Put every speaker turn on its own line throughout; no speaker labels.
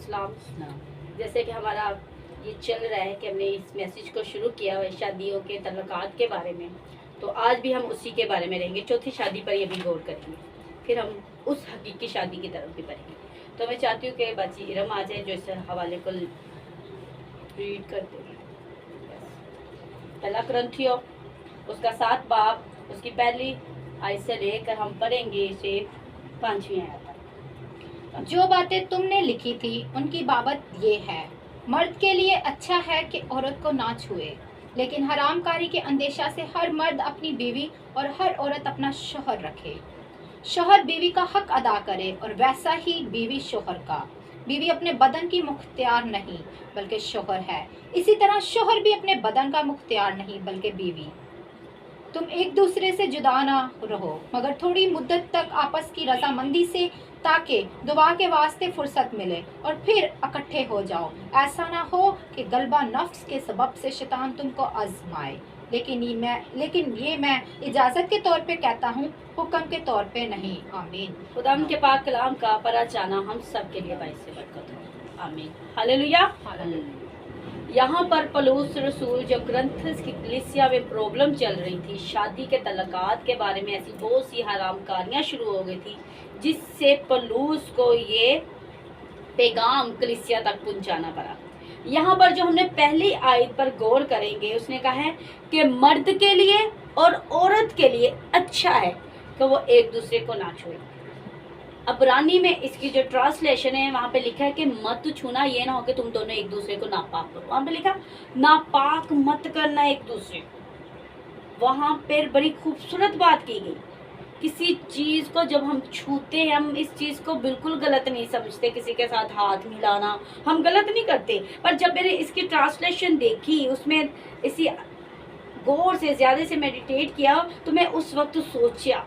अस्सलाम। जैसे कि हमारा ये चल रहा है कि हमने इस मैसेज को शुरू किया है शादियों के तल्लुकात के बारे में, तो आज भी हम उसी के बारे में रहेंगे। चौथी शादी पर ये भी गौर करेंगे, फिर हम उस हकीकी शादी की तरफ भी बढ़ेंगे। तो मैं चाहती हूँ कि बच्ची इरम आ जाए जो इस हवाले को रीड करते हैं। पहला कुरिन्थियों उसका 7 बाब उसकी पहली आयत से लेकर हम पढ़ेंगे इसे 5वीं आयत तक।
जो बातें तुमने लिखी थी उनकी बाबत ये है, मर्द के लिए अच्छा है कि औरत को ना छुए, लेकिन हरामकारी के अंदेशा से हर मर्द अपनी बीवी और हर औरत अपना शौहर रखे। शौहर बीवी का हक अदा करे और वैसा ही बीवी शौहर का। बीवी अपने बदन की मुख्तियार नहीं बल्कि शौहर है, इसी तरह शौहर भी अपने बदन का मुख्तियार नहीं बल्कि बीवी। तुम एक दूसरे से जुदा ना रहो मगर थोड़ी मुद्दत तक आपस की रजामंदी से, ताकि दुआ के वास्ते फुर्सत मिले और फिर इकट्ठे हो जाओ। ऐसा ना हो कि गलबा नफ्स के सबब से शैतान तुमको आजमाए, लेकिन ये मैं इजाज़त के तौर पे कहता हूँ, हुक्म के तौर पे नहीं। आमीन।
खुदा के पाक कलाम का परा चाना हम सब के लिए बाइस से बरकत हो। आमीन। हालेलुया। यहाँ पर पौलुस रसूल जब कुरिन्थ की कलीसिया में प्रॉब्लम चल रही थी, शादी के तल्लुकात के बारे में ऐसी बहुत सी हरामकारियाँ शुरू हो गई थी, जिससे पौलुस को ये पैगाम कलीसिया तक पहुंचाना पड़ा। यहाँ पर जो हमने पहली आयत पर गौर करेंगे, उसने कहा है कि मर्द के लिए और औरत के लिए अच्छा है कि वो एक दूसरे को ना छुए। अबरानी में इसकी जो ट्रांसलेशन है वहाँ पे लिखा है कि मत छूना, ये ना हो कि तुम दोनों एक दूसरे को नापाक करो। वहाँ पे लिखा नापाक मत करना एक दूसरे को। वहाँ पर बड़ी खूबसूरत बात की गई। किसी चीज़ को जब हम छूते हैं, हम इस चीज़ को बिल्कुल गलत नहीं समझते। किसी के साथ हाथ मिलाना हम गलत नहीं करते, पर जब मैंने इसकी ट्रांसलेशन देखी, उसमें इसी गौर से ज़्यादा से मेडिटेट किया, तो मैं उस वक्त सोचा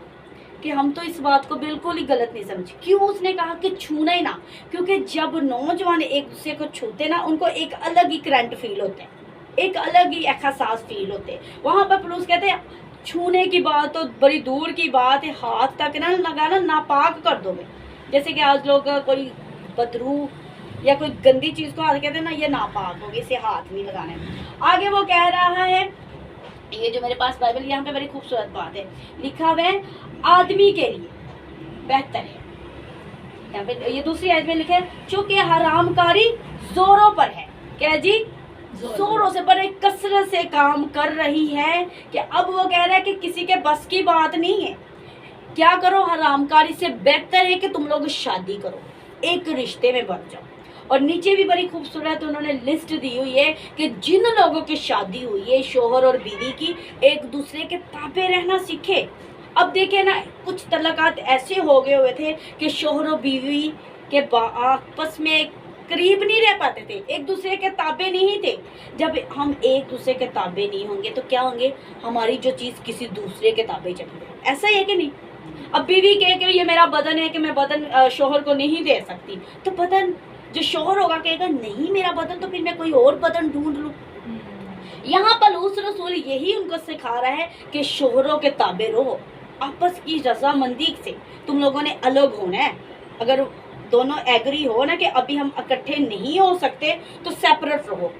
कि हम तो इस बात को बिल्कुल ही गलत नहीं समझे। क्यों उसने कहा कि छूना ही ना? क्योंकि जब नौजवान एक दूसरे को छूते ना, उनको एक अलग ही करंट फील होते हैं, एक अलग ही एहसास फील होते हैं। वहाँ पर पौलुस कहते हैं छूने की बात तो बड़ी दूर की बात है, हाथ तक ना लगाना नापाक कर दोगे। जैसे कि आज लोग कोई बदरू या कोई गंदी चीज़ को हाथ कहते हैं ना, ये नापाक होगी, इसे हाथ नहीं लगाने। आगे वो कह रहा है, ये जो मेरे पास बाइबल, यहाँ पे बड़ी खूबसूरत बात है, लिखा हुआ है आदमी के लिए बेहतर है। यहाँ पे ये दूसरी आयत में लिखा है चूंकि हरामकारी जोरों पर है। क्या जी? जोरों से, बड़े कसरत से काम कर रही है कि अब वो कह रहा है कि किसी के बस की बात नहीं है। क्या करो? हरामकारी से बेहतर है कि तुम लोग शादी करो, एक रिश्ते में बढ़ जाओ। और नीचे भी बड़ी खूबसूरत उन्होंने लिस्ट दी हुई है कि जिन लोगों की शादी हुई है शौहर और बीवी की, एक दूसरे के ताबे रहना सीखे। अब देखे ना, कुछ तल्लुकात ऐसे हो गए हुए थे कि शौहर और बीवी के आपस में करीब नहीं रह पाते थे, एक दूसरे के ताबे नहीं थे। जब हम एक दूसरे के ताबे नहीं होंगे तो क्या होंगे? हमारी जो चीज़ किसी दूसरे के ताबे चली जाए। ऐसा ही है कि नहीं? अब बीवी कहे कि ये मेरा बदन है कि मैं बदन शौहर को नहीं दे सकती, तो बदन जो शौहर होगा कहेगा नहीं मेरा बदन, तो फिर मैं कोई और बदन ढूंढ लूँ। यहाँ पर पौलुस रसूल यही उनको सिखा रहा है कि शौहरों के ताबे रहो, आपस की रजामंदी से तुम लोगों ने अलग होना है। अगर दोनों एग्री हो ना कि अभी हम इकट्ठे नहीं हो सकते, तो सेपरेट रहो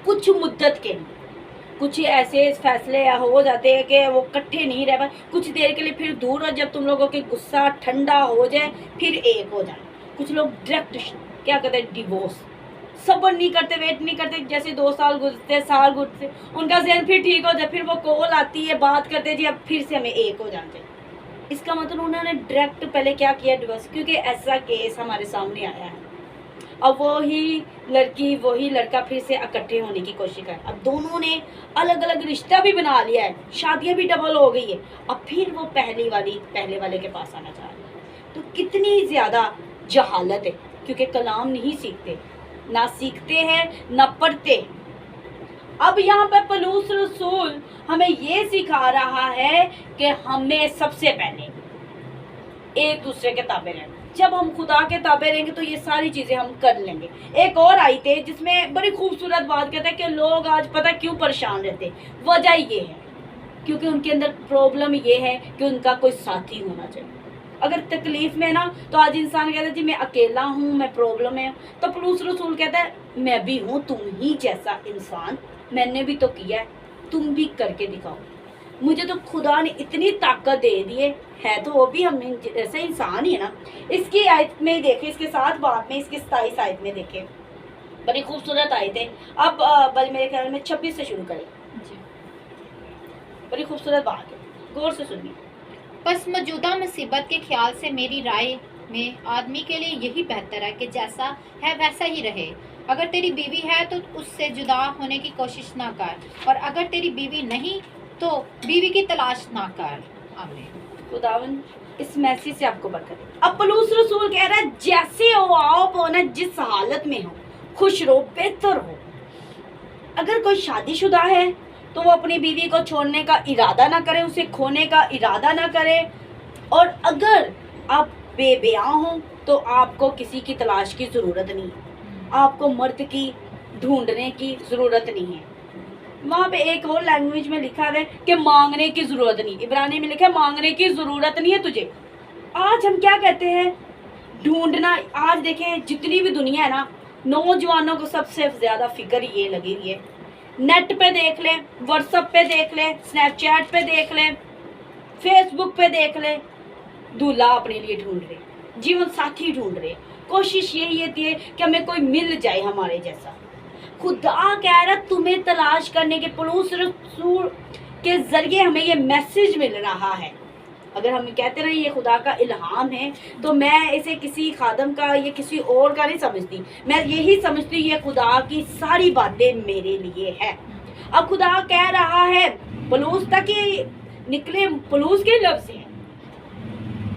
कुछ मुद्दत के लिए। कुछ ऐसे फैसले हो जाते हैं कि वो इकट्ठे नहीं रह पाते, कुछ देर के लिए फिर दूर, और जब तुम लोगों के गुस्सा ठंडा हो जाए फिर एक हो जाए। कुछ लोग डायरेक्ट क्या कहते हैं, डिवोर्स। सब्र नहीं करते, वेट नहीं करते, जैसे 2 साल गुजरते, साल गुजरते, उनका ज़हन फिर ठीक हो जाए, फिर वो कॉल आती है, बात करते जी अब फिर से हमें एक हो जाते। इसका मतलब उन्होंने डायरेक्ट पहले क्या किया, डिवोर्स। क्योंकि ऐसा केस हमारे सामने आया है। अब वही लड़की वही लड़का फिर से इकट्ठे होने की कोशिश कर, अब दोनों ने अलग अलग रिश्ता भी बना लिया है, शादियाँ भी डबल हो गई है, अब फिर वो पहले वाले के पास आना चाह रहे हैं। तो कितनी ज़्यादा जहालत है, क्योंकि कलाम नहीं सीखते, ना सीखते हैं ना पढ़ते। अब यहाँ पर पौलुस रसूल हमें ये सिखा रहा है कि हमें सबसे पहले एक दूसरे के ताबे रहना। जब हम खुदा के ताबे रहेंगे तो ये सारी चीज़ें हम कर लेंगे। एक और आयत है जिसमें बड़ी खूबसूरत बात कहता है कि लोग आज पता क्यों परेशान रहते, वजह ये है क्योंकि उनके अंदर प्रॉब्लम ये है कि उनका कोई साथी होना चाहिए। अगर तकलीफ में ना तो आज इंसान कहता है जी मैं अकेला हूँ, मैं प्रॉब्लम में हूँ, तो पलूस रसूल कहता है मैं भी हूँ तुम ही जैसा इंसान, मैंने भी तो किया है, तुम भी करके दिखाओ। मुझे तो खुदा ने इतनी ताकत दे दी है तो वो भी हम जैसे इंसान ही है ना। इसकी आयत में देखे, इसके साथ बात में इसकी 27 आयत में देखे, बड़ी खूबसूरत आयत है। अब बल मेरे ख्याल में 26 से शुरू करें, बड़ी खूबसूरत बात है, गौर से सुनिए।
बस मौजूदा मुसीबत के ख्याल से मेरी राय में आदमी के लिए यही बेहतर है कि जैसा है वैसा ही रहे। अगर तेरी बीवी है तो उससे जुदा होने की कोशिश ना कर, और अगर तेरी बीवी नहीं तो बीवी की तलाश ना कर। आमीन।
खुदावन इस मैसेज से आपको बरकत दे। अब पलूस रसूल कह रहा है जैसे हो आप हो ना, जिस हालत में हो खुश रहो, बेहतर हो। अगर कोई शादीशुदा है तो वो अपनी बीवी को छोड़ने का इरादा ना करे, उसे खोने का इरादा ना करे। और अगर आप बेब्याह हो तो आपको किसी की तलाश की ज़रूरत नहीं है, आपको मर्द की ढूंढने की ज़रूरत नहीं है। वहाँ पे एक और लैंग्वेज में लिखा है कि मांगने की ज़रूरत नहीं, इब्रानी में लिखा है मांगने की ज़रूरत नहीं है तुझे। आज हम क्या कहते हैं, ढूंढना। आज देखें जितनी भी दुनिया है ना, नौजवानों को सबसे ज़्यादा फिक्र ये लगी हुई है। नेट पे देख ले, व्हाट्सएप पे देख ले, स्नैपचैट पे देख ले, फेसबुक पे देख ले, दूल्हा अपने लिए ढूंढ रहे, जीवन साथी ढूंढ रहे। कोशिश यही होती है कि हमें कोई मिल जाए हमारे जैसा। खुदा कह रहा तुम्हें तलाश करने के पलूस रसूल के जरिए हमें ये मैसेज मिल रहा है। अगर हम कहते रहे ये खुदा का इल्हाम है तो मैं इसे किसी खादम का या किसी और का नहीं समझती, मैं यही समझती ये खुदा की सारी बातें मेरे लिए है। अब खुदा कह रहा है पलूस तक ही निकले, पलूस के लफ्ज़ हैं।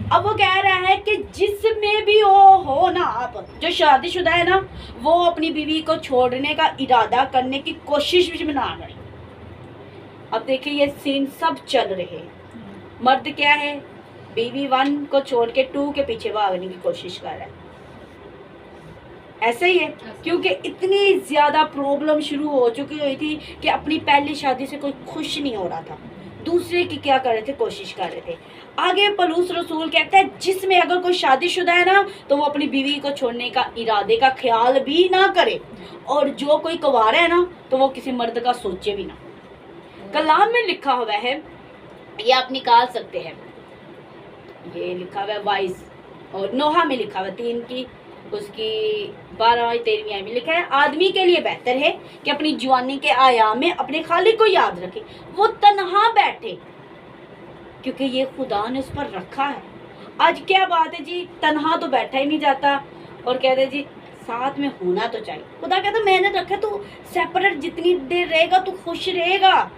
अब वो कह रहा है कि जिसमें भी हो ना, आप जो शादीशुदा है ना, वो अपनी बीवी को छोड़ने का इरादा करने की कोशिश भी ना करें। अब देखिए ये सीन सब चल रहे हैं। मर्द क्या है, बीवी 1 को छोड़ के 2 के पीछे भागने की कोशिश कर रहा है। ऐसे ही है, क्योंकि इतनी ज़्यादा प्रॉब्लम शुरू हो चुकी हुई थी कि अपनी पहली शादी से कोई खुश नहीं हो रहा था, दूसरे की क्या कर रहे थे, कोशिश कर रहे थे। आगे पलूस रसूल कहता है जिसमें अगर कोई शादीशुदा है ना तो वो अपनी बीवी को छोड़ने का इरादे का ख्याल भी ना करे, और जो कोई कुंवारा है ना तो वो किसी मर्द का सोचे भी ना। कलाम में लिखा हुआ है, ये आप निकाल सकते हैं, ये लिखा हुआ है वाइज, और नोहा में लिखा हुआ 3 की उसकी 12-13 में लिखा है आदमी के लिए बेहतर है कि अपनी जवानी के आयाम में अपने खालिक को याद रखे, वो तन्हा बैठे, क्योंकि ये खुदा ने उस पर रखा है। आज क्या बात है जी, तन्हा तो बैठा ही नहीं जाता और कहते जी साथ में होना तो चाहिए। खुदा कहता मैंने रखा, तो सेपरेट जितनी देर रहेगा तो खुश रहेगा,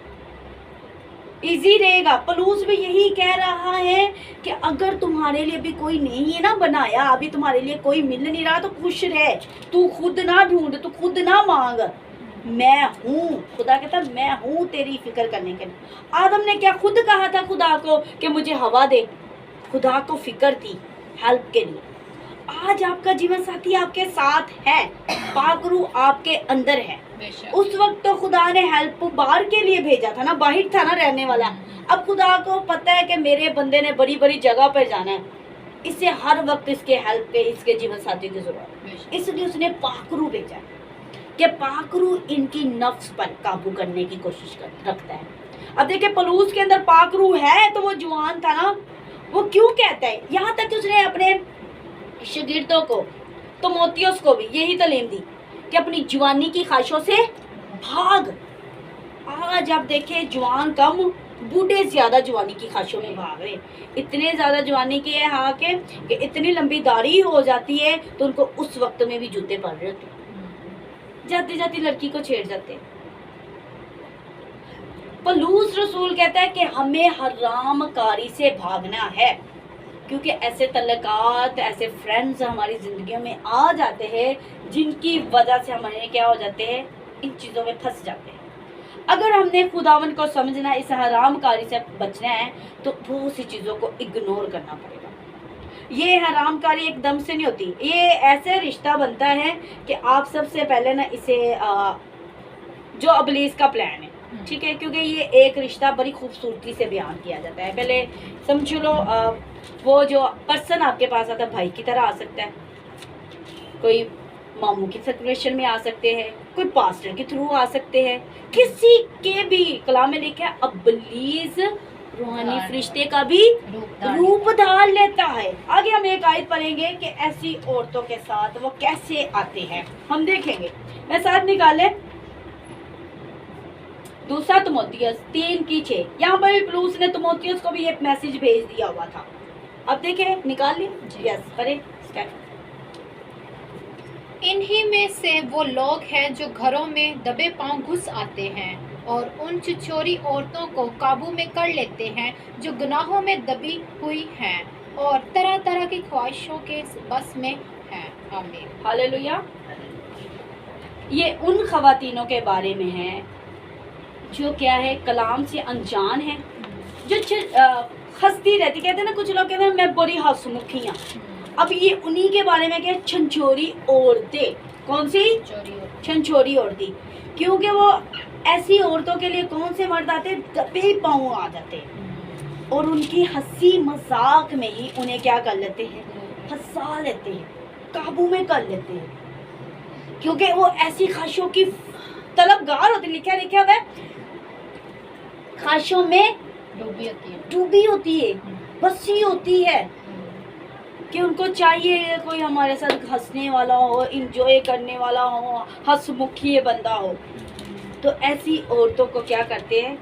इजी रहेगा। पलूस भी यही कह रहा है कि अगर तुम्हारे लिए भी कोई नहीं है ना बनाया, अभी तुम्हारे लिए कोई मिल नहीं रहा तो खुश रहे, तू खुद ना ढूंढ, तू खुद ना मांग, मैं हूँ। खुदा कहता मैं हूँ तेरी फिक्र करने के लिए। आदम ने क्या खुद कहा था खुदा को कि मुझे हवा दे, खुदा को फिक्र थी हेल्प के लिए। आज आपका जीवन साथी आपके साथ है, पाक रूह आपके अंदर है। उस वक्त तो खुदा ने हेल्प बाहर के लिए भेजा था ना, बाहर था ना रहने वाला। अब खुदा को पता है कि मेरे बंदे ने बड़ी बड़ी जगह पर जाना है, इसे हर वक्त इसके हेल्प के, इसके जीवन साथी की जरूरत, इसलिए उसने पाक रूह भेजा कि पाक रूह इनकी नफ्स पर काबू करने की कोशिश रखता है। अब देखिए पलूस के अंदर पाक रूह है तो वो जवान था ना, वो क्यों कहता है, यहाँ तक कि उसने अपने शागिर्दों को तो मोतियोस को भी यही तालीम दी कि अपनी जवानी की ख्वाहिशों से भाग। आज आप देखें जवान कम, बूढ़े ज्यादा जवानी की ख्वाहिशों में भाग रहे, इतने ज्यादा जवानी की है हाँ के कि इतनी लंबी दाढ़ी हो जाती है तो उनको उस वक्त में भी जूते पड़ रहे होते, जाती जाती लड़की को छेड़ जाते। पलूस रसूल कहता है कि हमें हरामकारी से भागना है, क्योंकि ऐसे तल्लकात, ऐसे फ्रेंड्स हमारी ज़िंदगियों में आ जाते हैं जिनकी वजह से हमारे क्या हो जाते हैं, इन चीज़ों में फंस जाते हैं। अगर हमने खुदावन को समझना, इस हरामकारी से बचना है तो बहुत सी चीज़ों को इग्नोर करना पड़ेगा। ये हरामकारी एकदम से नहीं होती, ये ऐसे रिश्ता बनता है कि आप सबसे पहले ना इसे जो इब्लीस का प्लान है, ठीक है, क्योंकि ये एक रिश्ता बड़ी खूबसूरती से बयान किया जाता है। पहले समझ लो वो जो पर्सन आपके पास आता है भाई की तरह आ सकता है, कोई मामू की सिचुएशन में आ सकते हैं, कोई पास्टर के थ्रू आ सकते हैं, किसी के भी। कलाम में लिखा है अबलीस रूहानी फरिश्ते का भी रूप धार लेता है। आगे हम एक आयत पढ़ेंगे कि ऐसी औरतों के साथ वो कैसे आते हैं, हम देखेंगे। मैं साथ निकाले दूसरा तिमोथियस 3:6। यहाँ पर भी पौलुस ने तिमोथियस को भी एक मैसेज भेज दिया हुआ था। अब देखें, निकाल लिया, यस करें स्टार्ट।
इन्हीं में से वो लोग हैं जो घरों में दबे पांव घुस आते हैं और उन छिछोरी औरतों को काबू में कर लेते हैं जो गुनाहों में दबी हुई हैं और तरह तरह की ख्वाहिशों के बस में हैं। आमीन।
हालेलुया। ये उन खवातीनों के बारे में है जो क्या है, कलाम से अनजान है, जो हंसती रहती। कहते हैं ना, कुछ लोग कहते हैं मैं बड़ी हंसमुखी हूँ। अब ये उन्हीं के बारे में क्या, छंछोरी औरतें। कौन सी? छंछोरी औरतें। क्योंकि वो ऐसी औरतों के लिए कौन से मर्द आते, दबे पांव आ जाते और उनकी हंसी मजाक में ही उन्हें क्या कर लेते हैं, फंसा लेते हैं, काबू में कर लेते हैं, क्योंकि वो ऐसी ख्वाहिशों की तलबगार होती। लिखा हुआ है ख्वाहिशों में डूबी होती है, बसी होती है, कि उनको चाहिए कोई हमारे साथ हंसने वाला हो, इंजॉय करने वाला हो, हंसमुखी बंदा हो। तो ऐसी औरतों को क्या करते हैं,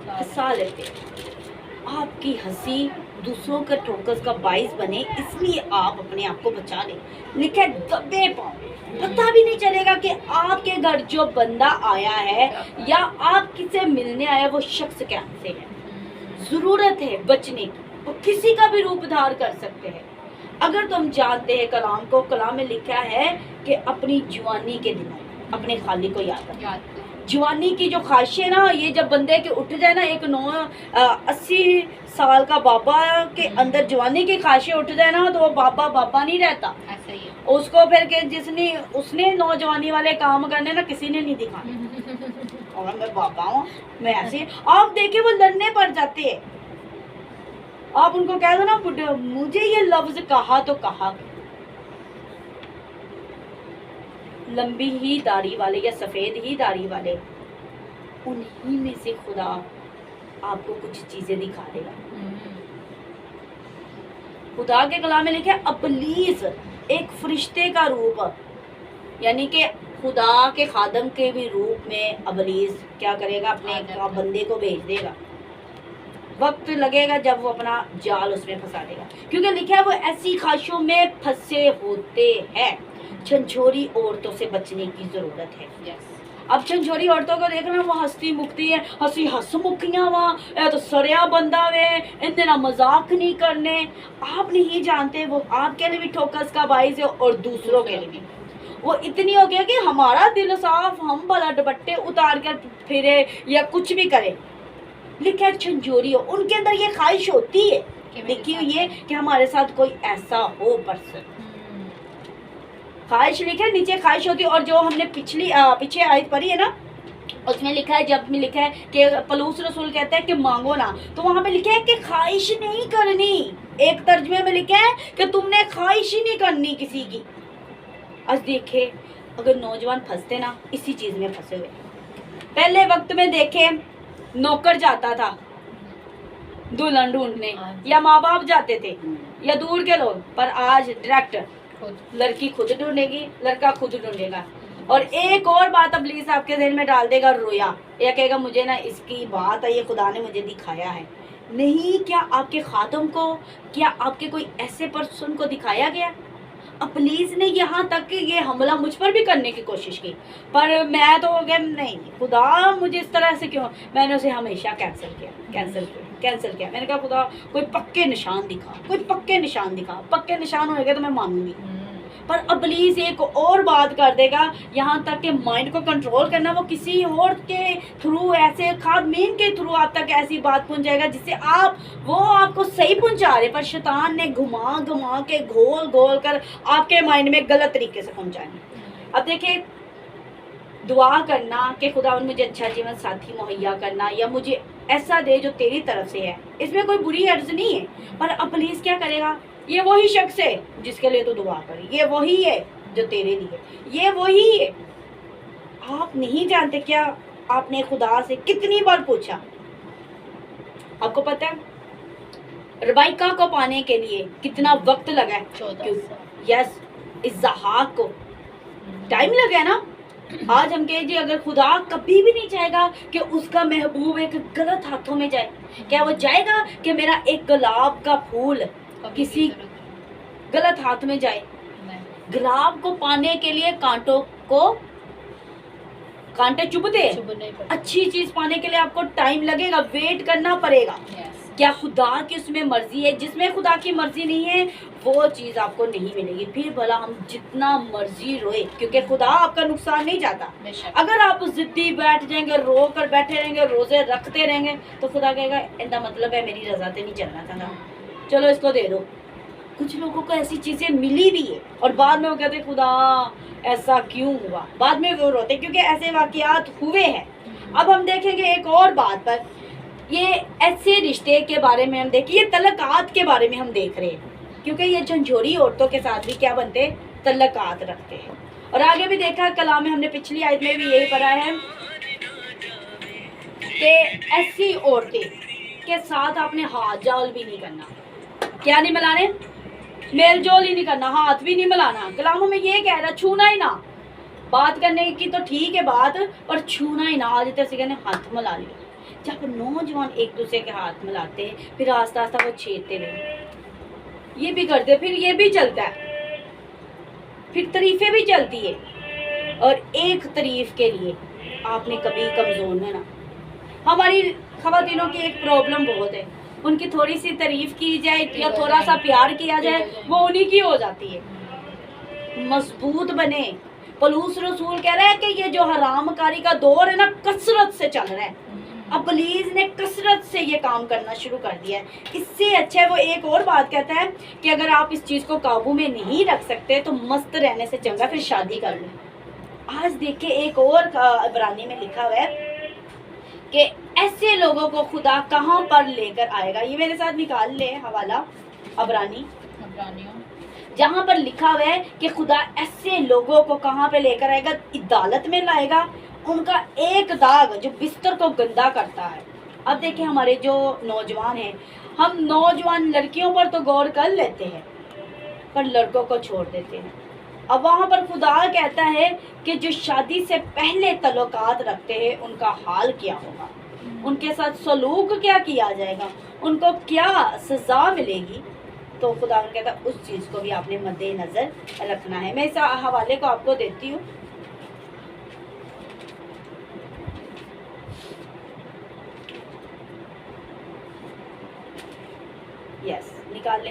हंसा लेते हैं। आपकी हंसी दूसरों के ठोकर का बाइस बने, इसलिए आप अपने आप को बचा लें। लिखा है दबे पांव, पता भी नहीं चलेगा कि आपके घर जो बंदा आया है या आप किसे मिलने आया वो शख्स कैसे है। जरूरत है बचने की, वो किसी का भी रूप धार कर सकते हैं। अगर तुम जानते हैं कलाम को, कलाम में लिखा है कि अपनी जवानी के दिनों अपने खाली को याद रखना। जवानी की जो ख्वाहिशें ना, ये जब बंदे के उठ जाए ना, एक 80 साल का बाबा के अंदर जवानी की ख्वाहिशें उठ जाए ना, तो वो बाबा बाबा नहीं रहता।
ऐसा ही है।
उसको फिर के जिसने उसने नौजवानी वाले काम करने ना, किसी ने नहीं दिखाना। और मैं बाबा हूँ, मैं ऐसे, आप देखे वो लड़ने पड़ जाते हैं। आप उनको कह दो ना, मुझे ये लफ्ज कहा तो कहा। लंबी ही दाढ़ी वाले या सफेद ही दाढ़ी वाले, उन्हीं में से खुदा आपको कुछ चीजें दिखा देगा। खुदा के कलाम में लिखा है अबलीस एक फरिश्ते का रूप, यानी कि खुदा के खादम के भी रूप में अबलीस क्या करेगा, अपने बंदे को भेज देगा। वक्त लगेगा जब वो अपना जाल उसमें फंसा देगा, क्योंकि लिखा है वो ऐसी ख्वाहिशों में फंसे होते हैं। छंछोरी औरतों से बचने की जरूरत है। अब छंछोरी औरतों को देखना, वो हंसती मुखती है, हंसमुखियां वहाँ तो सरिया बंदा वे, इतना मजाक नहीं करने। आप नहीं जानते वो आपके लिए भी ठोकस का बाइस है और दूसरों के लिए भी। वो इतनी हो गया कि हमारा दिल साफ, हम भला दुपट्टे उतार कर फिरे या कुछ भी करे। लिखा है छंछोरी हो, उनके अंदर ये ख्वाहिश होती है, देखिए ये कि हमारे साथ कोई ऐसा हो पर्सन। ख्वाहिश लिखा है, नीचे ख्वाहिश होती है। और जो हमने पीछे आयत पढ़ी है ना, उसमें लिखा है, जब में लिखा है कि पलूस रसूल कहता है कि मांगो ना, तो वहां पे लिखा है कि ख्वाहिश नहीं करनी। एक तर्जमे में लिखा है कि तुमने ख्वाहिश ही नहीं करनी किसी की। आज देखे अगर नौजवान फंसते ना, इसी चीज में फंसे हुए। पहले वक्त में देखे नौकर जाता था दुल्हन ढूंढने, या माँ बाप जाते थे, या दूर के लोग, पर आज डायरेक्ट लड़की खुद ढूंढेगी, लड़का खुद ढूंढेगा। और एक और बात इब्लीस आपके ज़हन में डाल देगा, रोया, या कहेगा मुझे ना इसकी बात है, ये खुदा ने मुझे दिखाया है। नहीं, क्या आपके खातम को, क्या आपके कोई ऐसे पर्सन को दिखाया गया? इब्लीस ने यहाँ तक कि ये हमला मुझ पर भी करने की कोशिश की, पर मैं तो हो गया नहीं, खुदा मुझे इस तरह से क्यों। मैंने उसे हमेशा कैंसिल किया। मैंने कहा खुदा कोई पक्के निशान दिखा, पक्के निशान होएगा तो मैं मानूंगी। पर इब्लीस एक और बात कर देगा, यहाँ तक कि माइंड को कंट्रोल करना, वो किसी और के थ्रू, ऐसे खादमीन के थ्रू आप तक ऐसी बात पहुँचाएगा जिससे वो आपको सही पहुँचा रहे, पर शैतान ने घुमा के घोल कर आपके माइंड में गलत तरीके से पहुँचाना। अब देखिए, दुआ करना कि खुदा मुझे अच्छा जीवन साथी मुहैया करना, या मुझे ऐसा दे जो तेरी तरफ से है। इसमें कोई बुरी अर्ज नहीं है, पर इब्लीस क्या करेगा, ये वही शख्स है जिसके लिए तू दुआ करी, ये वही है जो तेरे लिए, ये वही है। आप नहीं जानते क्या आपने खुदा से कितनी बार पूछा? आपको पता है रबाइका को पाने के लिए कितना वक्त लगा है?
14 साल।
यस, इज़हाक को टाइम लगा है ना। आज हम कहें जी अगर खुदा कभी भी नहीं चाहेगा कि उसका महबूब एक गलत हाथों में जाए, क्या वो चाहेगा कि मेरा एक गुलाब का फूल किसी गलत हाथ में जाए? गुलाब को पाने के लिए कांटे चुभते हैं। अच्छी चीज पाने के लिए आपको टाइम लगेगा, वेट करना पड़ेगा। क्या खुदा की उसमें मर्जी है? जिसमें खुदा की मर्जी नहीं है वो चीज आपको नहीं मिलेगी। फिर भला हम जितना मर्जी रोए, क्योंकि खुदा आपका नुकसान नहीं चाहता। अगर आप जिद्दी बैठ जाएंगे, रो कर बैठे रहेंगे, रोजे रखते रहेंगे, तो खुदा कहेगा इनका मतलब है मेरी रजा से नहीं चलना था ना, चलो इसको दे दो। कुछ लोगों को ऐसी चीजें मिली भी है और बाद में वो कहते खुदा ऐसा क्यों हुआ, बाद में वो रोते, क्योंकि ऐसे वाकयात हुए हैं। अब हम देखेंगे एक और बात पर, ये ऐसे रिश्ते के बारे में हम देखें, ये तलकात के बारे में हम देख रहे हैं, क्योंकि ये झंझोरी औरतों के साथ भी क्या बनते, तलकात रखते हैं। और आगे भी देखा कलाम में, हमने पिछली आयत में भी यही पढ़ा है कि ऐसी औरतें के साथ आपने हाथ जाल भी नहीं करना। क्या नहीं मिलाने? मेल जोल ही नहीं करना, हाथ भी नहीं मिलाना। कलामों में ये कह रहा छूना ही ना। बात करने की तो ठीक है बात, पर छूना ही ना। आज तक कहने हाथ मिला लिया। जब नौजवान एक दूसरे के हाथ मिलाते हैं, फिर आस्ता आस्ता वो छेड़ते रहे, ये भी करते, फिर ये भी चलता है, फिर तारीफें भी चलती है। और एक तारीफ के लिए आपने कभी कमजोर न ना। हमारी खवातीनों की एक प्रॉब्लम बहुत है, उनकी थोड़ी सी तारीफ की जाए या थोड़ा सा प्यार किया जाए, वो उन्हीं की हो जाती है। मजबूत बने। पलूस रसूल कह रहा है कि ये जो हरामकारी का दौर है ना, कसरत से चल रहा है। इब्लीस ने कसरत से ये काम करना शुरू कर दिया है। इससे अच्छा है वो एक और बात कहता है कि अगर आप इस चीज को काबू में नहीं रख सकते तो मस्त रहने से चंगा फिर शादी कर लें। आज देखिए एक और इब्रानी में लिखा हुआ है कि ऐसे लोगों को खुदा कहाँ पर लेकर आएगा। ये मेरे साथ निकाल ले हवाला इब्रानियों, जहाँ पर लिखा हुआ है कि खुदा ऐसे लोगों को कहाँ पे लेकर आएगा, अदालत में लाएगा। उनका एक दाग जो बिस्तर को गंदा करता है। अब देखिए हमारे जो नौजवान हैं, हम नौजवान लड़कियों पर तो गौर कर लेते हैं पर लड़कों को छोड़ देते हैं। अब वहाँ पर खुदा कहता है कि जो शादी से पहले तल्लुकात रखते हैं उनका हाल क्या होगा, उनके साथ सलूक क्या किया जाएगा, उनको क्या सजा मिलेगी। तो खुदा कहता है उस चीज़ को भी आपने मद्देनजर रखना है। मैं इस हवाले को आपको देती हूँ। यस, निकाल ले।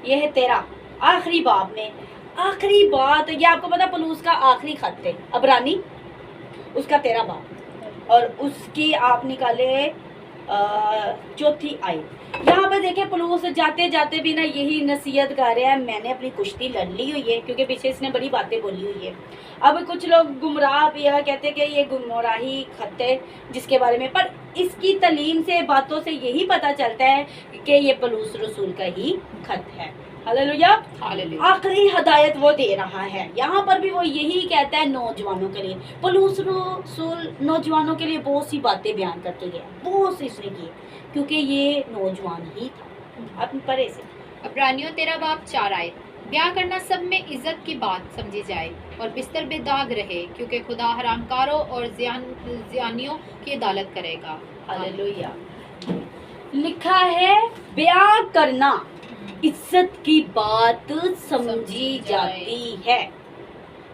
ये है तेरा आखिरी बाब में आखिरी बात। ये आपको पता पलूस का आखिरी खत है इब्रानी, उसका 13 बाब और उसकी आप निकाले चौथी आयत। यहाँ पर देखें पलूस जाते जाते भी ना यही नसीहत कर रहा है, मैंने अपनी कुश्ती लड़ ली हुई है, क्योंकि पीछे इसने बड़ी बातें बोली हुई है। अब कुछ लोग गुमराह भी है, कहते हैं कि ये गुमराही खत है जिसके बारे में, पर इसकी तलीम से बातों से यही पता चलता है कि ये पलूस रसूल का ही खत है। हालेलुया। आखिरी हदायत वो दे रहा है। यहाँ पर भी वो यही कहता है नौजवानों के लिए। पलूस रसूल नौजवानों के लिए बहुत सी बातें बयान करके गया, बहुत सी इसने की, क्योंकि ये नौजवान ही था। अपने परे से
इब्रानियों 13 बाब 4 आयत। ब्याह करना सब में इज्जत की बात समझी जाए और बिस्तर बेदाग रहे, क्योंकि खुदा हरामकारों और ज़ियानियों की अदालत करेगा।
हालेलुया। लिखा है ब्याह करना इज्जत की बात समझी जाती है।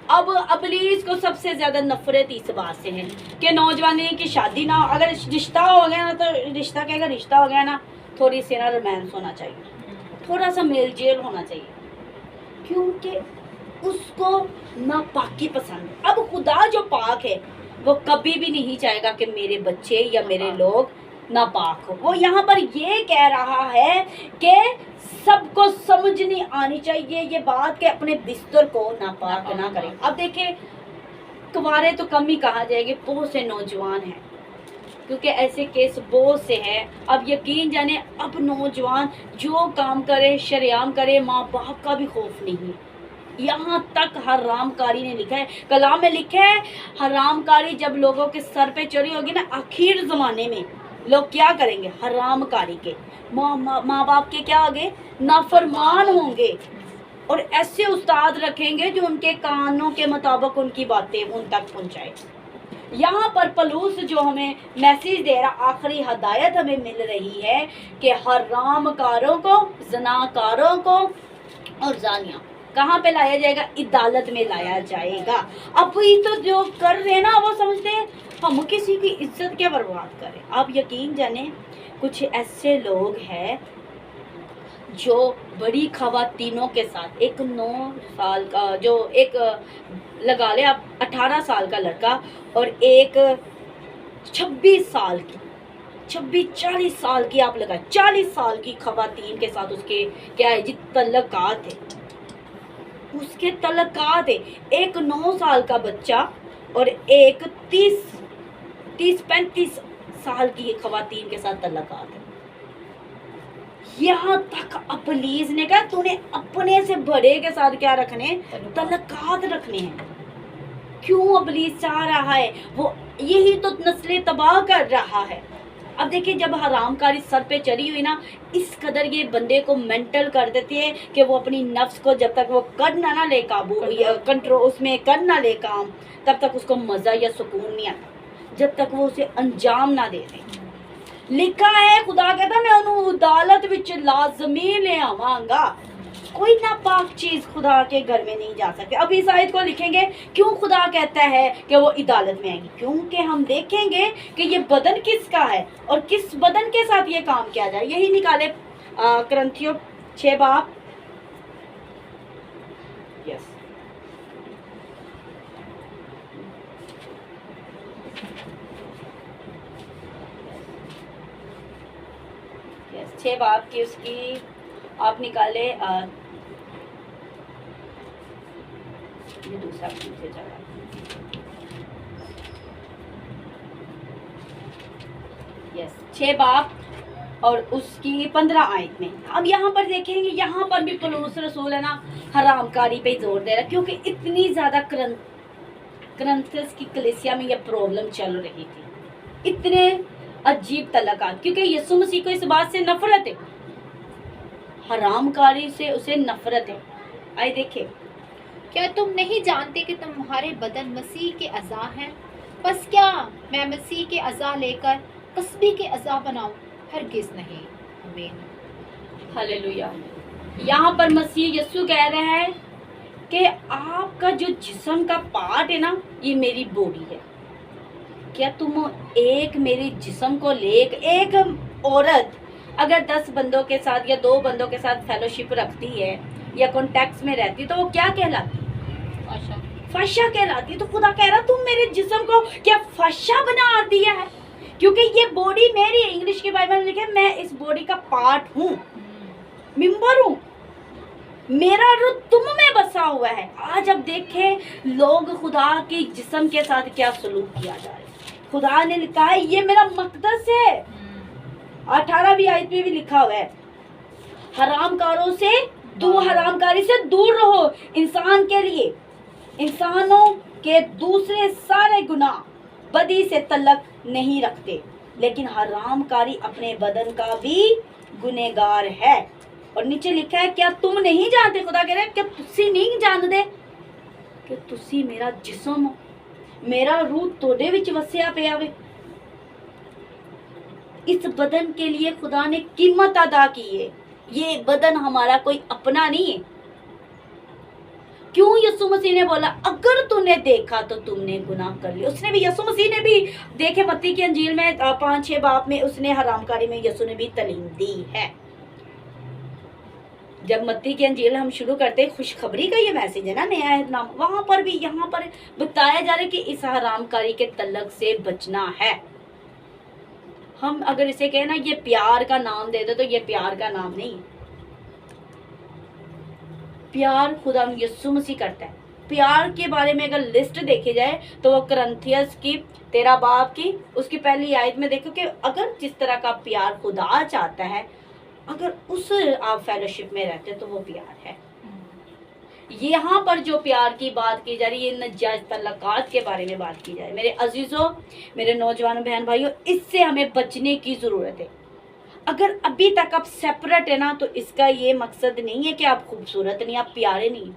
अब इब्लीस को सबसे ज्यादा नफरत इस बात से है कि नौजवानी की शादी ना, अगर रिश्ता हो गया ना तो रिश्ता कहेगा रिश्ता हो गया ना, थोड़ी सी ना रोमांस होना चाहिए, थोड़ा सा मेल जेल होना चाहिए, क्योंकि उसको नापाकी पसंद है। अब खुदा जो पाक है वो कभी भी नहीं चाहेगा कि मेरे बच्चे या मेरे लोग नापाक हो। वो यहाँ पर ये कह रहा है कि सबको समझनी आनी चाहिए ये बात कि अपने बिस्तर को नापाक ना करें। अब देखें कुंवारे तो कम ही कहा जाएंगे, बहुत से नौजवान हैं क्योंकि ऐसे केस बहुत से हैं। अब यकीन जाने अब नौजवान जो काम करे शरेआम करे, माँ बाप का भी खौफ नहीं। यहाँ तक हरामकारी ने लिखा है, कलाम में लिखा है, हरामकारी जब लोगों के सर पे चढ़ी होगी ना, आखिर ज़माने में लोग क्या करेंगे, हरामकारी के माँ बाप के क्या आगे नाफरमान होंगे, और ऐसे उस्ताद रखेंगे जो उनके कानों के मुताबिक उनकी बातें उन तक पहुँचाए। यहाँ पर पलूस जो हमें मैसेज दे रहा, आखिरी हदायत हमें मिल रही है कि हरामकारों को, ज़नाकारों को और जानिया कहाँ पे लाया जाएगा, अदालत में लाया जाएगा। अब ये तो जो कर रहे हैं ना, वो समझते हैं हम किसी की इज्जत क्या बर्बाद करें। आप यकीन जाने कुछ ऐसे लोग हैं जो बड़ी खवातीनों के साथ, एक 9 साल का जो एक लगा ले आप 18 साल का लड़का और एक 26 साल की, 26-40 साल की आप लगा, 40 साल की खवातीन के साथ उसके क्या है जी तल्लकात है, उसके तल्लकात है। एक 9 साल का बच्चा और एक 30-35 साल की खवातीन के साथ तल्लकात है। यहाँ तक पुलिस ने कहा तूने अपने से बड़े के साथ क्या रखने, तल्लकात रखने हैं। क्यों पुलिस चाह रहा है, वो यही तो नस्लें तबाह कर रहा है। अब देखिए जब हरामकारी सर पे चढ़ी हुई ना, इस कदर ये बंदे को मेंटल कर देती है कि वो अपनी नफ्स को जब तक वो कर ना ले काबू या कंट्रोल उसमें कर ना ले काम, तब तक उसको मज़ा या सुकून नहीं आता, जब तक वो उसे अंजाम ना दे दे। लिखा है खुदा कहता मैं उन्होंने अदालत विच लाजमी ले आवांगा। कोई नापाक चीज खुदा के घर में नहीं जा सकती। अब इस आयत को लिखेंगे क्यों खुदा कहता है कि वो अदालत में आएंगे, क्योंकि हम देखेंगे कि ये बदन किसका है और किस बदन के साथ ये काम किया जाए। यही निकाले करंथियों 6 बाब। यस यस 6 बाब की उसकी आप निकाले ये दूसरा पीछे चला। यस 6 बाब और उसकी 15 आयत में। अब यहाँ पर देखेंगे, यहाँ पर भी पौलुस रसूल है ना हरामकारी पे जोर दे रहा है, क्योंकि इतनी ज़्यादा करंथस की कलीसिया में ये प्रॉब्लम चल रही थी, इतने अजीब तलकात, क्योंकि यीशु मसीह को इस बात से नफरत है, हरामकारी से उसे नफरत है। आइए देखें,
क्या तुम नहीं जानते कि तुम्हारे बदन मसीह के अज़ा हैं? बस क्या मैं मसीह के अज़ा लेकर कस्बी के अज़ा बनाऊं? हरगिज़ नहीं। आमीन।
हालेलुया। यहाँ पर मसीह यीशु कह रहे हैं कि आपका जो जिस्म का पार्ट है ना, ये मेरी बॉडी है। क्या तुम एक मेरे जिस्म को ले, एक औरत अगर 10 बंदों के साथ या 2 बंदों के साथ फेलोशिप रखती है या कॉन्टेक्ट में रहती, तो वो क्या कहलाती? फशा कहलाती। तो खुदा कह रहा तुम मेरे जिस्म को क्या फशा बना दिया है, क्योंकि ये बॉडी मेरी है। इंग्लिश की बाइबल में लिखा है मैं इस बॉडी का पार्ट हूँ, मेंबर हूँ, मेरा रूह तुम में बसा हुआ है। आज अब देखें लोग खुदा के जिस्म के साथ क्या सलूक किया जा रहा है। खुदा ने लिखा है ये मेरा मकदस है। 18वीं आयत में भी लिखा हुआ है हरामकारों से हरामकारी से दूर रहो। इंसान के लिए, इंसानों के दूसरे सारे गुनाह बदी से तल्लक नहीं रखते, लेकिन हरामकारी अपने बदन का भी गुनहगार है। और नीचे लिखा है क्या तुम नहीं जानते, खुदा कह रहे हैं क्या तुसी नहीं जानते कि तुसी मेरा जिस्म हो, मेरा रूह तोड़े विच वसिया पिया वे। इस बदन के लिए खुदा ने कीमत अदा की है। ये बदन हमारा कोई अपना नहीं है। क्यों यीशु मसीह ने बोला अगर तूने देखा तो तुमने गुनाह कर लिया। उसने भी, यीशु मसीह ने भी देखे मत्ती की अंजील में 5-6 बाब में उसने हरामकारी में यीशु ने भी तालीम दी है। जब मत्ती की अंजील हम शुरू करते हैं, खुशखबरी का ये मैसेज है ना, नया नाम, वहां पर भी यहाँ पर बताया जा रहा है कि इस हरामकारी के तलक से बचना है। हम अगर इसे कहें ना ये प्यार का नाम दे दो, तो ये प्यार का नाम नहीं। प्यार खुदा यीशु मसीह करता है, प्यार के बारे में अगर लिस्ट देखी जाए तो वो करंथियस की 13 बाब की उसकी पहली आयत में देखो कि अगर जिस तरह का प्यार खुदा चाहता है, अगर उस आप फेलोशिप में रहते तो वो प्यार है। यहाँ पर जो प्यार की बात की जा रही है, नाजायज तल्लुकात के बारे में बात की जाए, मेरे अजीजों, मेरे नौजवानों, बहन भाइयों, इससे हमें बचने की ज़रूरत है। अगर अभी तक आप सेपरेट है ना, तो इसका ये मकसद नहीं है कि आप खूबसूरत नहीं, आप प्यारे नहीं,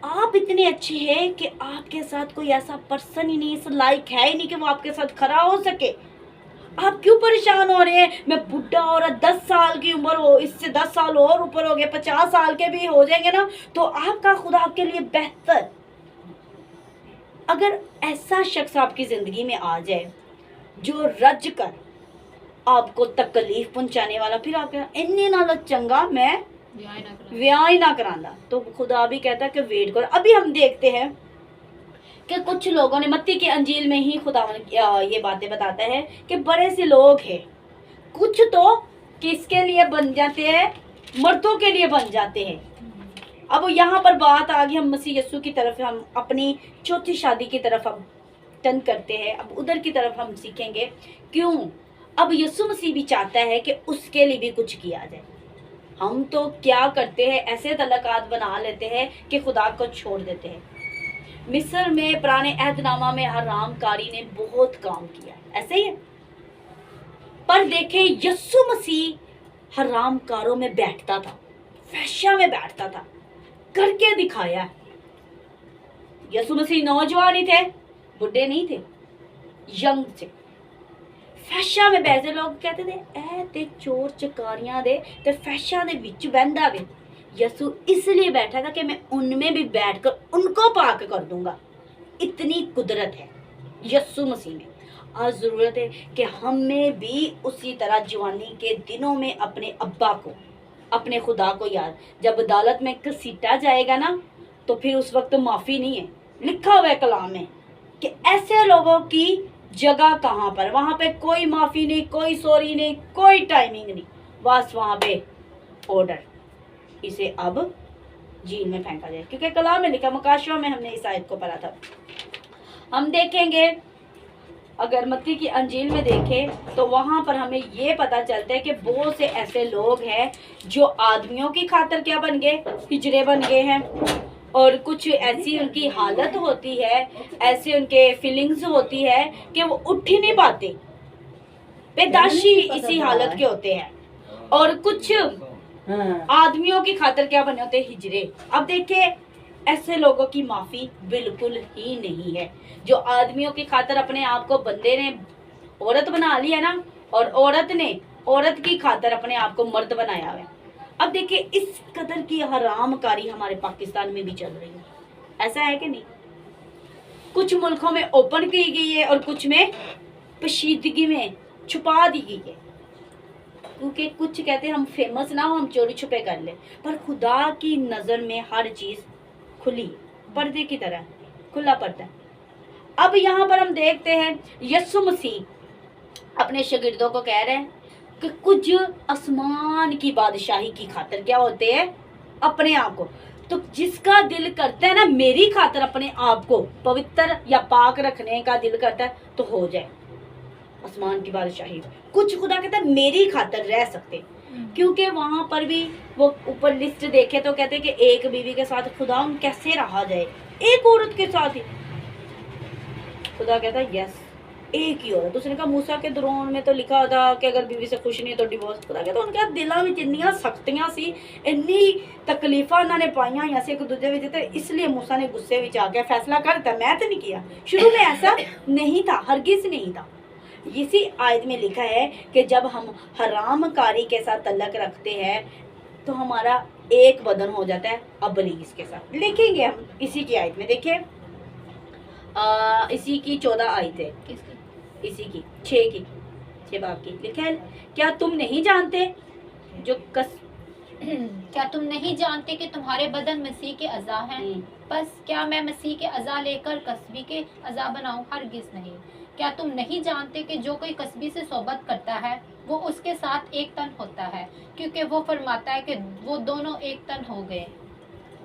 आप इतने अच्छे हैं कि आपके साथ कोई ऐसा पर्सन ही नहीं, इस लायक है ही नहीं कि वो आपके साथ खड़ा हो सके। आप क्यों परेशान हो रहे हैं? मैं बुढ़ा औरत 10 साल की उम्र हो, इससे 10 साल और ऊपर हो गए, 50 साल के भी हो जाएंगे ना, तो आपका खुदा आपके लिए बेहतर। अगर ऐसा शख्स आपकी जिंदगी में आ जाए जो रज कर आपको तकलीफ पहुंचाने वाला, फिर आप कहना इन्ने नाल चंगा मैं ब्याह ही ना करांदा, तो खुदा भी कहता है कि वेट करो। अभी हम देखते हैं कि कुछ लोगों ने, मत्ती की अंजील में ही खुदा ये बातें बताता है कि बड़े से लोग हैं, कुछ तो किसके लिए बन जाते हैं, मर्दों के लिए बन जाते हैं। अब यहाँ पर बात आ गई, हम मसीह यस्सु की तरफ, हम अपनी चौथी शादी की तरफ हम टर्न करते हैं। अब उधर की तरफ हम सीखेंगे क्यों। अब यस्सु मसीह भी चाहता है कि उसके लिए भी कुछ किया जाए। हम तो क्या करते हैं, ऐसे तल्लुकात बना लेते हैं कि खुदा को छोड़ देते हैं। मिस्र में पुराने अहदनामा में हरामकारी ने बहुत काम किया, ऐसे ही है। पर देखें यस्सु मसीह हरामकारों में बैठता था, फहशा में बैठता था, करके दिखाया। यस्सु मसीह नौजवान ही थे, बुढ़े नहीं थे, यंग थे। फहशा में बैठे, लोग कहते थे ऐ ते चोर चकारियां दे ते फहशा दे विच बहंदा वे। यस्सु इसलिए बैठा था कि मैं उनमें भी बैठकर उनको पाक कर दूंगा। इतनी कुदरत है यस्सु मसीह में। आज ज़रूरत है कि हमें भी उसी तरह जवानी के दिनों में अपने अब्बा को, अपने खुदा को याद, जब अदालत में घसीटा जाएगा ना, तो फिर उस वक्त माफ़ी नहीं है। लिखा हुआ है कलाम में कि ऐसे लोगों की जगह कहाँ पर, वहाँ पे कोई माफ़ी नहीं, कोई सॉरी नहीं, कोई टाइमिंग नहीं, बस वहाँ पे ऑर्डर, इसे अब झील में फेंका जाए। क्योंकि कलाम में लिखा, मुकाशवा में हमने इस आयत को पढ़ा था। हम देखेंगे, अगर मत्ती की अंजील में देखें तो वहाँ पर हमें ये पता चलता है कि बहुत से ऐसे लोग हैं जो आदमियों की खातिर क्या बन गए, हिजड़े बन गए हैं। और कुछ ऐसी उनकी हालत होती है, ऐसे उनके फीलिंग्स होती है कि वो उठ ही नहीं पाते, बेदाशी इसी हालत के होते हैं। और कुछ आदमियों की खातिर क्या बने होते हैं, हिजड़े। अब देखिए ऐसे लोगों की माफ़ी बिल्कुल ही नहीं है। जो आदमियों की खातिर अपने आप को बंदे ने औरत बना लिया ना, और औरत ने औरत की खातिर अपने आप को मर्द बनाया है। अब देखिए इस कदर की हरामकारी हमारे पाकिस्तान में भी चल रही है, ऐसा है कि नहीं? कुछ मुल्कों में ओपन की गई है और कुछ में पोशीदगी में छुपा दी गई है। क्योंकि कुछ कहते हैं हम फेमस ना हो, हम चोरी छुपे कर ले, पर खुदा की नज़र में हर चीज़ खुली, पर्दे की तरह खुला पर्दा। अब यहाँ पर हम देखते हैं यस्सु मसीह अपने शागिर्दों को कह रहे हैं कि कुछ आसमान की बादशाही की खातिर क्या होते हैं, अपने आप को, तो जिसका दिल करता है ना मेरी खातिर अपने आप को पवित्र या पाक रखने का दिल करता है, तो हो जाए आसमान की बादशाही। कुछ खुदा कहता है मेरी खातिर रह सकते, क्योंकि वहां पर भी वो ऊपर लिस्ट देखे तो कहते हैं कि एक बीवी के साथ खुदा कैसे रहा जाए, एक औरत के साथ ही। खुदा कहता है यस, एक ही औरत। उसने कहा मूसा के दौरान में तो लिखा था कि अगर बीवी से खुश नहीं तो डिवोर्स। खुदा कहता उनके दिलों में इन्नियां सख्तियां सी, इन्नी तकलीफां उन्होंने पाइयां या एक दूजे में, तो इसलिए मूसा ने गुस्से में आके फैसला कर दिया। मैं तो नहीं किया, शुरू में ऐसा नहीं था, हरगिज नहीं था। इसी आयत में लिखा है कि जब हम हरामकारी के साथ तल्लक रखते हैं तो हमारा एक बदन हो जाता है अबलीस के साथ। लिखेंगे हम इसी की आयत में, देखिए इसी की 14 आयत है, इसी की 6 बाब की लिखा है, क्या तुम नहीं जानते जो
क्या तुम नहीं जानते कि तुम्हारे बदन मसीह के अज़ा हैं? बस क्या मैं मसीह के अज़ा लेकर कसबी के अज़ा बनाऊं? हरगिज़ नहीं। क्या तुम नहीं जानते कि जो कोई कसबी से सोबत करता है वो उसके साथ एक तन होता है, क्योंकि वो फरमाता है कि वो दोनों एक तन हो गए।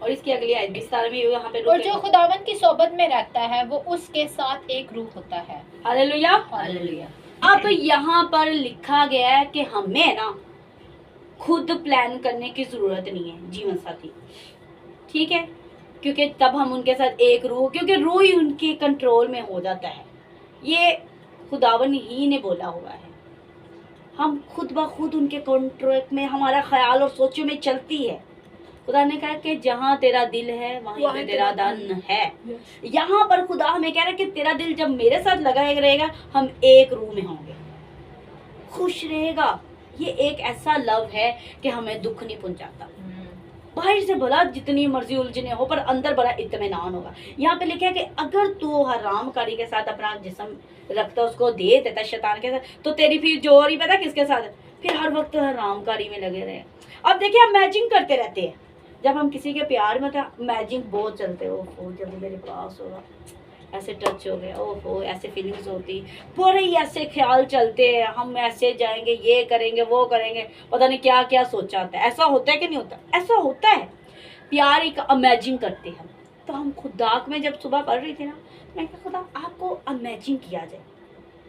और इसकी अगली आयत 17 में यहाँ पे
और जो खुदावन की सोबत में रहता है वो उसके साथ एक रूह होता है।
हालेलुया।
हालेलुया।
अब यहाँ पर लिखा गया है कि हमें ना खुद प्लान करने की जरूरत नहीं है जीवन साथी, ठीक है, क्योंकि तब हम उनके साथ एक रूह, क्योंकि रूह ही उनके कंट्रोल में हो जाता है। ये खुदावन ही ने बोला हुआ है। हम खुद ब खुद उनके कंट्रोल में, हमारा ख्याल और सोचों में चलती है। खुदा ने कहा कि जहाँ तेरा दिल है वहीं पे तेरा धन है। यहाँ पर खुदा हमें कह रहा है कि तेरा दिल जब मेरे साथ लगा रहेगा, हम एक रूह में होंगे, खुश रहेगा। ये एक ऐसा लव है कि हमें दुख नहीं पहुंचाता। बाहर से भला जितनी मर्जी उलझने हो, पर अंदर बड़ा इत्मीनान होगा। यहाँ पे लिखा है कि अगर तू हरामकारी के साथ अपना जिस्म रखता, उसको दे देता शैतान के साथ, तो तेरी फिर जोर ही पता किसके साथ, फिर हर वक्त हरामकारी में लगे रहे। अब देखिए, हम मैचिंग करते रहते हैं। जब हम किसी के प्यार में, तो मैचिंग बहुत चलते हो, जब मेरे पास होगा, ऐसे टच हो गया, ओहो ऐसे फीलिंग्स होती, पूरे ही ऐसे ख्याल चलते हैं, हम ऐसे जाएंगे, ये करेंगे, वो करेंगे, पता नहीं क्या क्या सोचा होता है। ऐसा होता है कि नहीं होता? ऐसा होता है। प्यार एक अमेजिंग करते हैं हम। तो हम खुदा में जब सुबह पढ़ रही थी ना, मैं कहा खुदा आपको अमेजिंग किया जाए,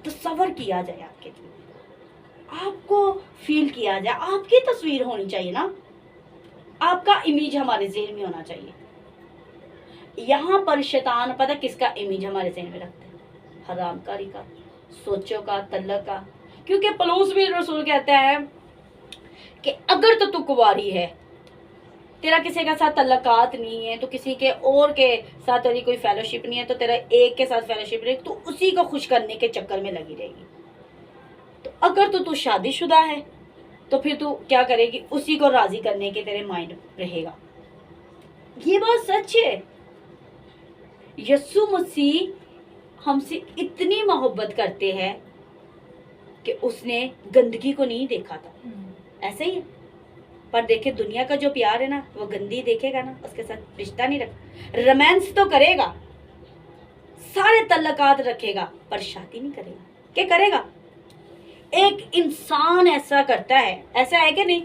तस्वर किया जाए, आपके लिए आपको फील किया जाए, आपकी तस्वीर होनी चाहिए ना, आपका इमेज हमारे ज़हन में होना चाहिए। यहाँ पर शैतान पता किसका इमेज हमारे ज़हन में रखते हैं? हरामकारी का, सोचों का, तल्लक का। क्योंकि पौलुस भी रसूल कहता है कि अगर तो तू कुंवारी है, तेरा किसी के साथ तल्लकात नहीं है, तो किसी के और के साथ तेरी कोई फेलोशिप नहीं है, तो तेरा एक के साथ फेलोशिप रहेगी, तो उसी को खुश करने के चक्कर में लगी रहेगी। तो अगर तो तू शादीशुदा है, तो फिर तू क्या करेगी? उसी को राजी करने के तेरे माइंड रहेगा। ये बात सच है। यीशु मसीह हमसे इतनी मोहब्बत करते हैं कि उसने गंदगी को नहीं देखा था, ऐसे ही है। पर देखे दुनिया का जो प्यार है ना, वो गंदी देखेगा ना, उसके साथ रिश्ता नहीं रख, रोमांस तो करेगा, सारे तल्लकात रखेगा, पर शादी नहीं करेगा। क्या करेगा? एक इंसान ऐसा करता है, ऐसा है कि नहीं?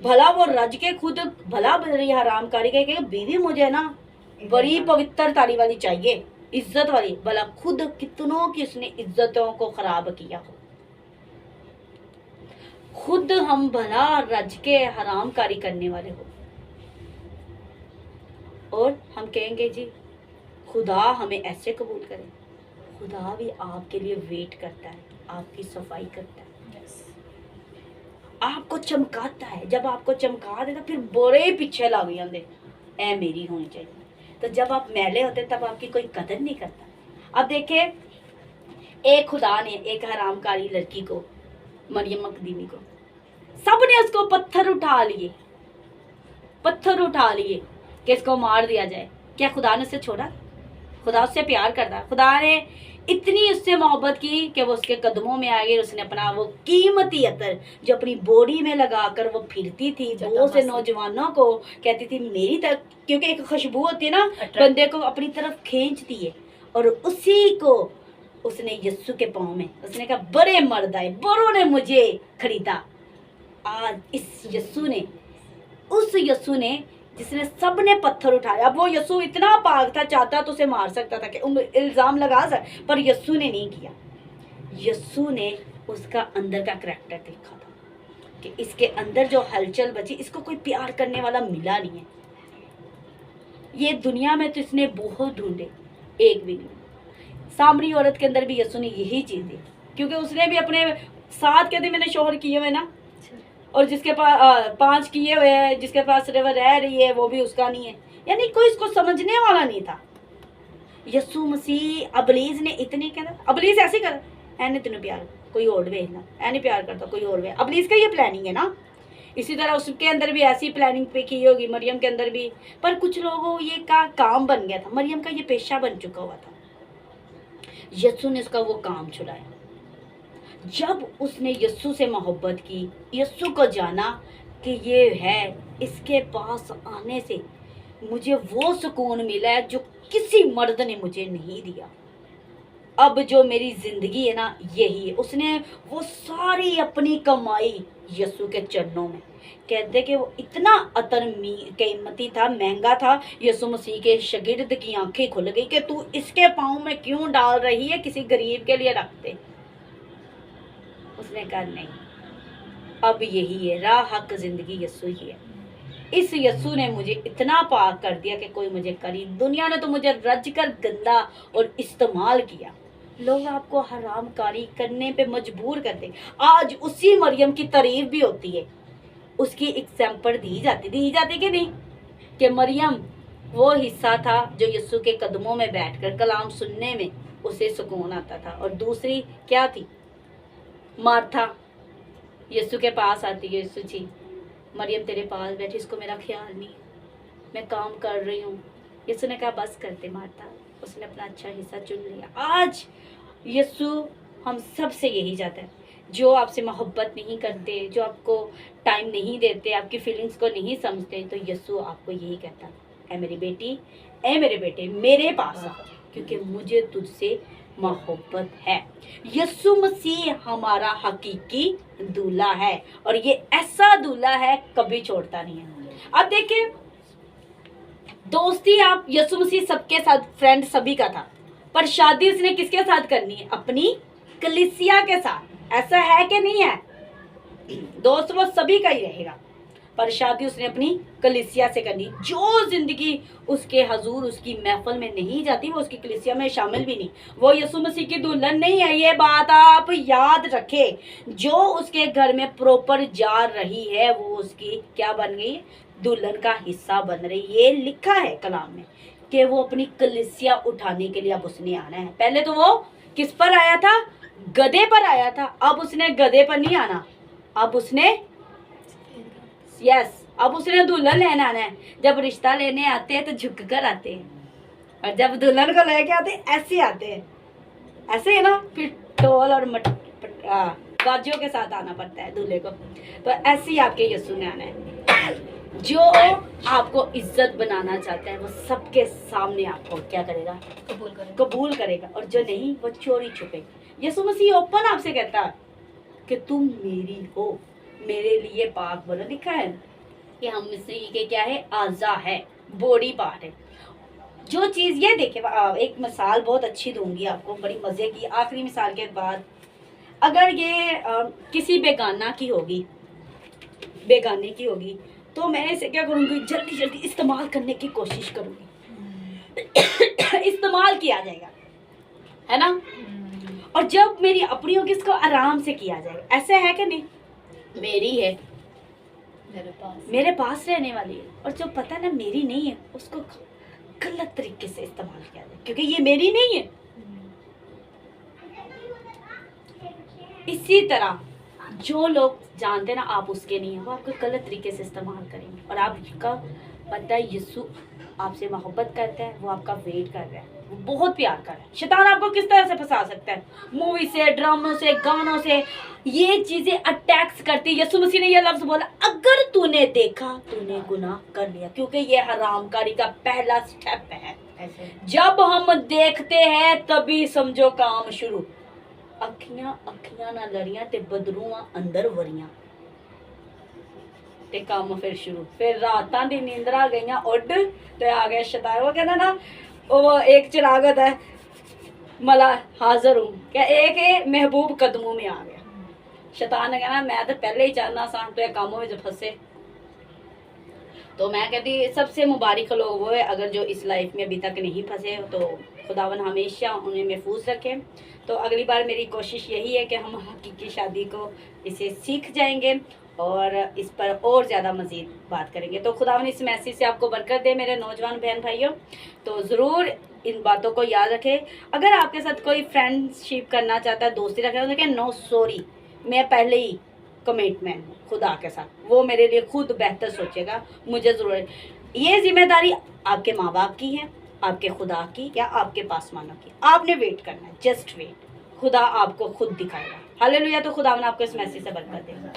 भला वो रज के खुद भला बड़ी हरामकारी के बीवी मुझे ना बड़ी पवित्र तारी वाली चाहिए, इज्जत वाली, भला खुद कितनों की उसने इज्जतों को खराब किया हो। खुद हम भला रज के हरामकारी करने वाले हो, और हम कहेंगे जी खुदा हमें ऐसे कबूल करे। खुदा भी आपके लिए वेट करता है, आपकी सफाई करता है, आपको चमकाता है। जब आपको चमका देता, फिर बड़े पीछे लग जाते, ऐ मेरी होनी चाहिए। तो जब आप मैले होते, तब आपकी कोई कदर नहीं करता। अब देखे, एक खुदा ने एक हरामकारी लड़की को, मरियम मकदीमी को, सबने उसको पत्थर उठा लिए कि इसको मार दिया जाए। क्या खुदा ने उसे छोड़ा? खुदा उससे प्यार करता। खुदा ने इतनी उससे मोहब्बत की कि वो उसके कदमों में आ गई। उसने अपना वो कीमती अतर जो अपनी बॉडी में लगाकर वो फिरती थी, बहुत से नौजवानों को कहती थी मेरी तरफ, क्योंकि एक खुशबू होती है ना, बंदे को अपनी तरफ खींचती है, और उसी को उसने यीशु के पाँव में, उसने कहा बड़े मर्द आए, बड़ों ने मुझे खरीदा। आज इस यीशु ने, उस यीशु ने जिसने सबने पत्थर उठाया, वो यीशु इतना पाक था, चाहता तो उसे मार सकता था, कि इल्जाम लगा सकता, पर यीशु ने नहीं किया। यीशु ने उसका अंदर का करैक्टर देखा था कि इसके अंदर जो हलचल बची, इसको कोई प्यार करने वाला मिला नहीं है। ये दुनिया में तो इसने बहुत ढूंढे, एक भी नहीं। सामरी औरत के अंदर भी यीशु ने यही चीज़ दी, क्योंकि उसने भी अपने 7 कहते मैंने शोहर किए हुए ना, और जिसके पास 5 किए हुए हैं, जिसके पास सिर्फ रह रही है, वो भी उसका नहीं है। यानी कोई इसको समझने वाला नहीं था। यीशु मसीह अबलीस ने इतने कहना, अबलीस ऐसे कर, ऐने तेन प्यार कोई और भेजना, ऐने प्यार करता कोई और वे। अबलीस का ये प्लानिंग है ना। इसी तरह उसके अंदर भी ऐसी प्लानिंग पे की होगी, मरियम के अंदर भी। पर कुछ लोगों ये का काम बन गया था, मरियम का ये पेशा बन चुका हुआ था। यीशु ने उसका वो काम छुड़ाया। जब उसने यीशु से मोहब्बत की, यीशु को जाना कि ये है, इसके पास आने से मुझे वो सुकून मिला है जो किसी मर्द ने मुझे नहीं दिया। अब जो मेरी ज़िंदगी है ना, यही है। उसने वो सारी अपनी कमाई यीशु के चरणों में। कहते कि वो इतना अतर कीमती था, महंगा था। यीशु मसीह के शागिर्द की आंखें खुल गई कि तू इसके पाँव में क्यों डाल रही है, किसी गरीब के लिए रख दे। उसने कहा नहीं, अब यही है राह, हक, जिंदगी, यीशु ही है। इस यीशु ने मुझे इतना पाक कर दिया कि कोई मुझे करीब, दुनिया ने तो मुझे रज कर गंदा और इस्तेमाल किया। लोग आपको हराम कारी करने पे मजबूर करते। आज उसी मरियम की तारीफ भी होती है, उसकी एग्जाम्पल दी जाती कि नहीं, कि मरियम वो हिस्सा था जो यीशु के कदमों में बैठकर कलाम सुनने में उसे सुकून आता था। और दूसरी क्या थी, मार्था यीशु के पास आती है, यीशु जी मरियम तेरे पास बैठी, इसको मेरा ख्याल नहीं, मैं काम कर रही हूँ। यीशु ने कहा बस करते मार्था, उसने अपना अच्छा हिस्सा चुन लिया। आज यीशु हम सब से यही चाहता है, जो आपसे मोहब्बत नहीं करते, जो आपको टाइम नहीं देते, आपकी फीलिंग्स को नहीं समझते, तो यीशु आपको यही कहता है, ऐ मेरी बेटी, ऐ मेरे बेटे, मेरे पास आ, क्योंकि मुझे तुझसे मोहब्बत है। यीशु मसीह हमारा हकीकी दूल्हा है, और ये ऐसा दूल्हा है कभी छोड़ता नहीं है। अब देखिए, दोस्ती आप यीशु मसीह सबके साथ, फ्रेंड सभी का था, पर शादी उसने किसके साथ करनी है, अपनी कलीसिया के साथ। ऐसा है कि नहीं है, दोस्त वो सभी का ही रहेगा, पर शादी उसने अपनी कलीसिया से करनी। जो जिंदगी उसके हजूर उसकी महफिल में नहीं जाती, वो उसकी कलीसिया में शामिल भी नहीं, वो यीशु मसीह की दुल्हन नहीं है। ये बात आप याद रखें। जो उसके घर में प्रॉपर जा रही है, वो उसकी क्या बन गई, दुल्हन का हिस्सा बन रही। ये लिखा है कलाम में कि वो अपनी कलीसिया उठाने के लिए अब उसने आना है। पहले तो वो किस पर आया था, गधे पर आया था। अब उसने गधे पर नहीं आना, अब उसने अब उसने दुल्हन लेने आना है। जब रिश्ता लेने आते हैं तो झुक कर आते हैं, और जब दुल्हन को लेके आते हैं ऐसे आते हैं, ऐसे है ना, फिर ढोल और बाजों के साथ आना पड़ता है दूल्हे को। तो ऐसे ही आपके यीशु ने आना है। जो आपको इज्जत बनाना चाहता है, वो सबके सामने आपको क्या करेगा, कबूल करेगा, और जो नहीं वो चोरी छुपे। यीशु मसीह ओपन आपसे कहता है कि तुम मेरी हो, मेरे लिए पाक बनो। लिखा है कि हम मसीह के क्या है, आज़ा है, बॉडी पार्ट है। जो चीज़ ये देखे, एक मिसाल बहुत अच्छी दूंगी आपको, बड़ी मज़े की, आखिरी मिसाल के बाद। अगर ये किसी बेगाने की होगी, तो मैं इसे क्या करूँगी, जल्दी जल्दी इस्तेमाल करने की कोशिश करूँगी। इस्तेमाल किया जाएगा, है ना। और जब मेरी अपनी होगी, इसको आराम से किया जाएगा। ऐसा है कि नहीं, मेरी है, मेरे पास रहने वाली है, और जो पता ना मेरी नहीं है, उसको गलत तरीके से इस्तेमाल किया जाए, क्योंकि ये मेरी नहीं है। इसी तरह जो लोग जानते हैं ना आप उसके नहीं है, वो आपको गलत तरीके से इस्तेमाल करेंगे। और आपका पता है यीशु आपसे मोहब्बत करता है, वो आपका वेट कर रहा है, वो बहुत प्यार कर रहा है। शैतान आपको किस तरह से फंसा सकता है, मूवी से, ड्रामों से, गानों से, ये चीजें अटैक्स करती है। यीशु मसीह ने ये लफ्ज बोला, अगर तूने देखा तूने गुनाह कर लिया, क्योंकि ये हरामकारी का पहला स्टेप है। जब हम देखते हैं तभी समझो काम शुरू। अखियां ना लड़ियां ते बदरूआं अंदर वरियां, ते काम फिर शुरू। फिर रातां दी नींदरा गईयां उड ते आ गया शैतान। वो कहना ना, वो एक चिराग होता है, मला हाजिर हूँ, क्या एक महबूब कदमों में आ गया। शैतान ने कहना मैं तो पहले ही चाहना सा तो कामों में फंसे। तो मैं कहती सबसे मुबारक लोग वो है अगर जो इस लाइफ में अभी तक नहीं फंसे, तो खुदावन हमेशा उन्हें महफूज रखे। तो अगली बार मेरी कोशिश यही है कि हम हकीकी शादी को इसे सीख जाएंगे और इस पर और ज़्यादा मज़ीद बात करेंगे। तो खुदावन इस मैसेज से आपको बरकत दे मेरे नौजवान बहन भाइयों। तो ज़रूर इन बातों को याद रखें। अगर आपके साथ कोई फ्रेंडशिप करना चाहता है, दोस्ती रखना चाहता है, नो सॉरी, मैं पहले ही कमिटमेंट हूँ खुदा के साथ, वो मेरे लिए खुद बेहतर सोचेगा, मुझे ज़रूरत। ये जिम्मेदारी आपके माँ बाप की है, आपके खुदा की या आपके पासवानों की। आपने वेट करना है, जस्ट वेट, खुदा आपको खुद दिखाएगा। हालेलुया। तो खुदा आपको इस मैसेज से बरकत देगा।